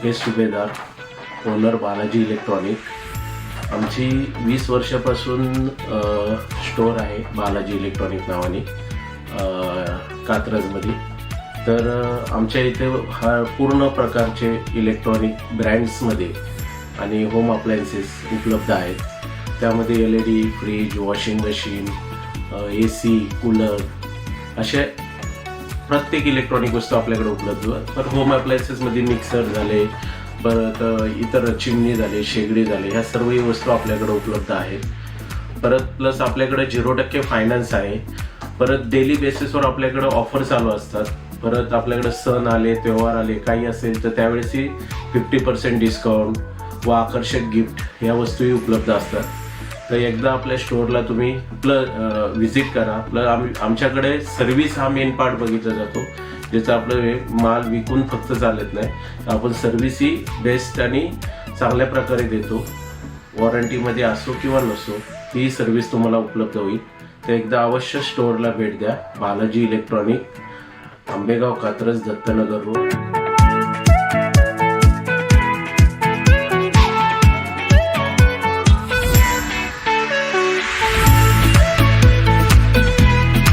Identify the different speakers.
Speaker 1: मुकेश सुभेदार, owner Balaji electronic. आमची 20 वर्षापासून स्टोअर आहे बालाजी इलेक्ट्रॉनिक नावाने कात्रजमध्ये. तर आमच्या इथे हा पूर्ण प्रकारचे इलेक्ट्रॉनिक ब्रँड्समध्ये आणि होम अप्लायन्सेस उपलब्ध आहेत. त्यामध्ये LED, fridge, washing machine, AC, cooler असे प्रत्येक इलेक्ट्रॉनिक वस्तू आपल्याकडे उपलब्ध आहे. तर होम अप्लायन्सेसमध्ये मिक्सर झाले, परत इतर चिमणी झाले, शेगडी झाले, ह्या सर्वही वस्तू आपल्याकडे उपलब्ध आहेत. परत प्लस आपल्याकडे 0% फायनान्स आहे. परत डेली बेसिसवर आपल्याकडे ऑफर चालू असतात. परत आपल्याकडे सण आले, त्यौहार आले, काही असेल तर त्यावेळेसही 50% डिस्काउंट व आकर्षक गिफ्ट या वस्तूही उपलब्ध असतात. तर एकदा आपल्या स्टोअरला तुम्ही व्हिजिट करा. प्लस आमच्याकडे सर्व्हिस हा मेन पार्ट बघितला जातो, ज्याचं आपलं माल विकून फक्त चालत नाही. आपण सर्व्हिसही बेस्ट आणि चांगल्या प्रकारे देतो. वॉरंटीमध्ये असो किंवा नसो ही सर्व्हिस तुम्हाला उपलब्ध होईल. तर एकदा अवश्य स्टोअरला भेट द्या. Balaji electronic, Ambegaon, Katraj, Dattanagar road.